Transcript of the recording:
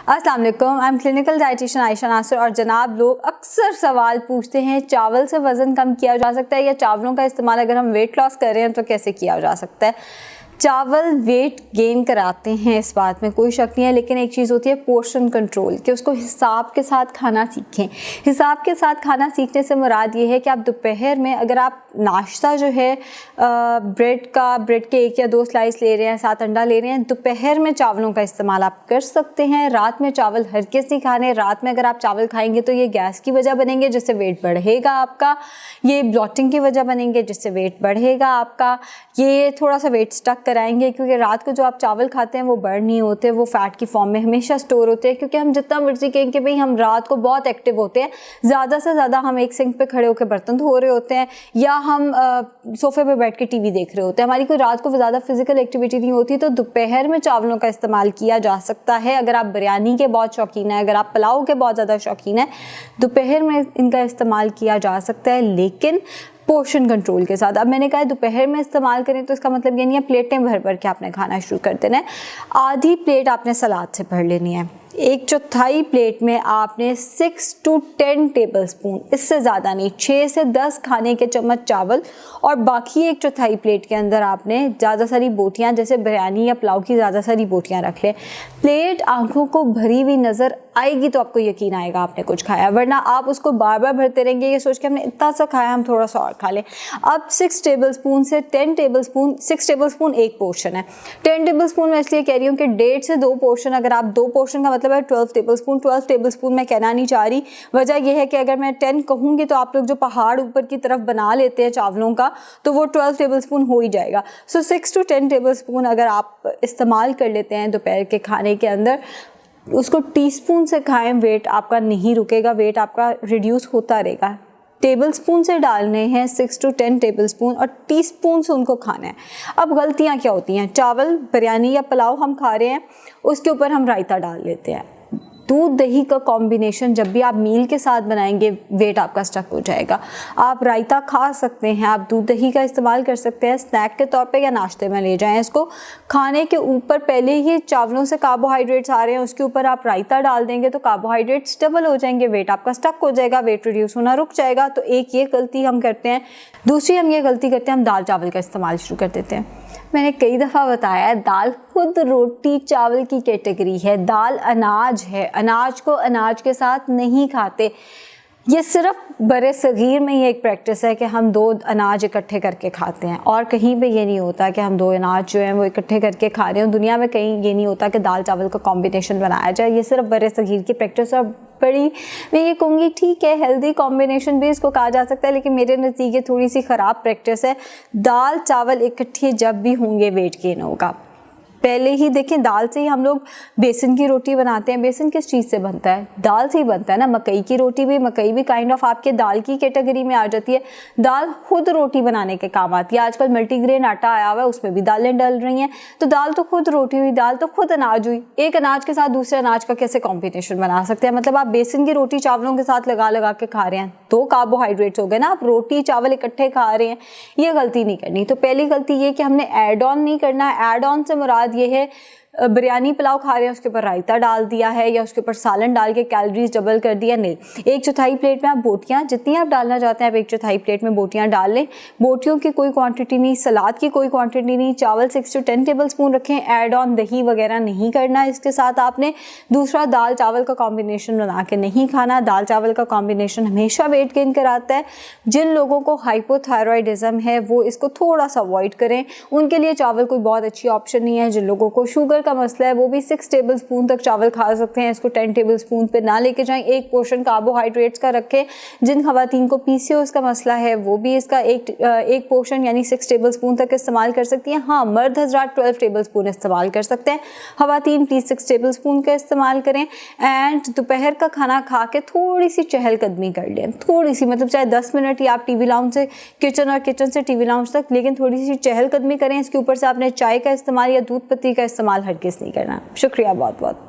अस्सलाम वालेकुम, I am clinical dietitian Ayesha Nasir. और जनाब, लोग अक्सर सवाल पूछते हैं चावल से वज़न कम किया जा सकता है या चावलों का इस्तेमाल अगर हम वेट लॉस कर रहे हैं तो कैसे किया जा सकता है। चावल वेट गेन कराते हैं, इस बात में कोई शक नहीं है, लेकिन एक चीज़ होती है पोर्शन कंट्रोल, कि उसको हिसाब के साथ खाना सीखें। हिसाब के साथ खाना सीखने से मुराद ये है कि आप दोपहर में अगर आप नाश्ता जो है ब्रेड के 1 या 2 स्लाइस ले रहे हैं, 7 अंडा ले रहे हैं, दोपहर में चावलों का इस्तेमाल आप कर सकते हैं। रात में चावल हरगिज़ नहीं खाने। रात में अगर आप चावल खाएंगे तो ये गैस की वजह बनेंगे जिससे वेट बढ़ेगा आपका, ये ब्लॉटिंग की वजह बनेंगे जिससे वेट बढ़ेगा आपका, ये थोड़ा सा वेट स्टक कराएंगे, क्योंकि रात को जो आप चावल खाते हैं वो बर्न नहीं होते, वो फैट की फॉर्म में हमेशा स्टोर होते हैं। क्योंकि हम जितना मर्जी कहें कि भाई हम रात को बहुत एक्टिव होते हैं, ज़्यादा से ज़्यादा हम एक सिंक पे खड़े होकर बर्तन धो रहे होते हैं या हम सोफे पे बैठ के टीवी देख रहे होते हैं, हमारी कोई रात को ज़्यादा फिजिकल एक्टिविटी नहीं होती। तो दोपहर में चावलों का इस्तेमाल किया जा सकता है। अगर आप बिरयानी के बहुत शौकीन हैं, अगर आप पुलाव के बहुत ज़्यादा शौकीन हैं, दोपहर में इनका इस्तेमाल किया जा सकता है, लेकिन पोर्शन कंट्रोल के साथ। अब मैंने कहा दोपहर में इस्तेमाल करें तो इसका मतलब ये नहीं है प्लेटें भर भर के आपने खाना शुरू कर देना है। आधी प्लेट आपने सलाद से भर लेनी है। 1/4 प्लेट में आपने 6 to 10 टेबल स्पून, इससे ज़्यादा नहीं, 6 से 10 खाने के चम्मच चावल, और बाकी 1/4 प्लेट के अंदर आपने ज़्यादा सारी बोटियाँ, जैसे बिरयानी या पुलाव की ज़्यादा सारी बोटियाँ रख लें। प्लेट आंखों को भरी हुई नज़र आएगी तो आपको यकीन आएगा आपने कुछ खाया, वरना आप उसको बार बार भरते रहेंगे ये सोच के हमने इतना सा खाया, हम थोड़ा सा और खा लें। अब 6 टेबल स्पून से 10 टेबल स्पून, 6 टेबल स्पून एक पोर्शन है। 10 टेबल स्पून मैं इसलिए कह रही हूँ कि 1.5 से 2 पोर्शन, अगर आप 2 पोर्शन का मतलब है 12 टेबल स्पून। 12 टेबल स्पून मैं कहना नहीं चाह रही, वजह यह है कि अगर मैं 10 कहूँगी तो आप लोग जो पहाड़ ऊपर की तरफ बना लेते हैं चावलों का, तो वो 12 टेबल स्पून हो ही जाएगा। सो 6 to 10 टेबल स्पून अगर आप इस्तेमाल कर लेते हैं दोपहर के खाने के अंदर, उसको टीस्पून से खाएं, वेट आपका नहीं रुकेगा, वेट आपका रिड्यूस होता रहेगा। टेबल स्पून से डालने हैं 6 to 10 टेबल स्पून और टीस्पून से उनको खाना है। अब गलतियां क्या होती हैं, चावल बिरयानी या पुलाव हम खा रहे हैं, उसके ऊपर हम रायता डाल लेते हैं। दूध दही का कॉम्बिनेशन जब भी आप मील के साथ बनाएंगे वेट आपका स्टक हो जाएगा। आप रायता खा सकते हैं, आप दूध दही का इस्तेमाल कर सकते हैं स्नैक के तौर पे या नाश्ते में ले जाएं इसको। खाने के ऊपर पहले ही चावलों से कार्बोहाइड्रेट्स आ रहे हैं, उसके ऊपर आप रायता डाल देंगे तो कार्बोहाइड्रेट्स डबल हो जाएंगे, वेट आपका स्टक हो जाएगा, वेट रिड्यूस होना रुक जाएगा। तो एक ये गलती हम करते हैं। दूसरी हम ये गलती करते हैं, हम दाल चावल का इस्तेमाल शुरू कर देते हैं। मैंने कई दफ़ा बताया है, दाल खुद रोटी चावल की कैटेगरी है, दाल अनाज है, अनाज को अनाज के साथ नहीं खाते। ये सिर्फ बड़े सगीर में ये एक प्रैक्टिस है कि हम 2 अनाज इकट्ठे करके खाते हैं, और कहीं पे ये नहीं होता कि हम 2 अनाज जो हैं वो इकट्ठे करके खा रहे हैं। दुनिया में कहीं ये नहीं होता कि दाल चावल का कॉम्बिनेशन बनाया जाए, ये सिर्फ बड़े सगीर की प्रैक्टिस है। बड़ी, मैं ये कहूँगी ठीक है, हेल्दी कॉम्बिनेशन भी इसको कहा जा सकता है, लेकिन मेरे नज़दीक ये थोड़ी सी ख़राब प्रैक्टिस है। दाल चावल इकट्ठे जब भी होंगे वेट गेन होगा। पहले ही देखें, दाल से ही हम लोग बेसन की रोटी बनाते हैं। बेसन किस चीज़ से बनता है? दाल से ही बनता है ना। मकई की रोटी भी, मकई भी काइंड ऑफ आपके दाल की कैटेगरी में आ जाती है। दाल खुद रोटी बनाने के काम आती है। आजकल मल्टीग्रेन आटा आया हुआ है, उसमें भी दालें डल रही हैं, तो दाल तो खुद रोटी हुई, दाल तो खुद अनाज हुई। एक अनाज के साथ दूसरे अनाज का कैसे कॉम्बिनेशन बना सकते हैं? मतलब आप बेसन की रोटी चावलों के साथ लगा लगा के खा रहे हैं, 2 कार्बोहाइड्रेट्स हो गए ना। आप रोटी चावल इकट्ठे खा रहे हैं, ये गलती नहीं करनी। तो पहली गलती ये कि हमने ऐड ऑन नहीं करना है। ऐड ऑन से मुराद ये है, बिरयानी पुलाव खा रहे हैं, उसके ऊपर रायता डाल दिया है या उसके ऊपर सालन डाल के कैलोरीज डबल कर दिया, नहीं। 1/4 प्लेट में आप बोटियाँ जितनी आप डालना चाहते हैं, आप 1/4 प्लेट में बोटियाँ डाल लें। बोटियों की कोई क्वांटिटी नहीं, सलाद की कोई क्वांटिटी नहीं। चावल 6 to 10 टेबल स्पून रखें। ऐड ऑन दही वगैरह नहीं करना इसके साथ आपने। दूसरा, दाल चावल का कॉम्बिनेशन बना के नहीं खाना। दाल चावल का कॉम्बिनेशन हमेशा वेट गेन कराता है। जिन लोगों को हाइपोथायरॉयडिज्म है वो इसको थोड़ा सा अवॉइड करें, उनके लिए चावल कोई बहुत अच्छी ऑप्शन नहीं है। जिन लोगों को शुगर का मसला है वो भी 6 टेबल स्पून तक चावल खा सकते हैं, इसको 10 टेबल स्पून पे ना लेके जाएं। एक पोर्शन कार्बोहाइड्रेट्स का रखें। जिन खवातीन को पीसीओएस का मसला है वो भी इसका एक पोर्शन यानी 6 टेबल स्पून तक इस्तेमाल कर सकती हैं। हाँ, मर्द हजरात 12 टेबल स्पून इस्तेमाल कर सकते हैं। खवातीन प्लीज़ 6 टेबल स्पून का इस्तेमाल करें। एंड दोपहर का खाना खा के थोड़ी सी चहलकदमी कर लें, थोड़ी सी, मतलब चाहे 10 मिनट ही आप टीवी लाउंज से किचन और किचन से टीवी लाउंज तक, लेकिन थोड़ी सी चहलकदमी करें। इसके ऊपर से आपने चाय का इस्तेमाल या दूध पत्ती का इस्तेमाल हरगिज़ नहीं करना। शुक्रिया बहुत बहुत।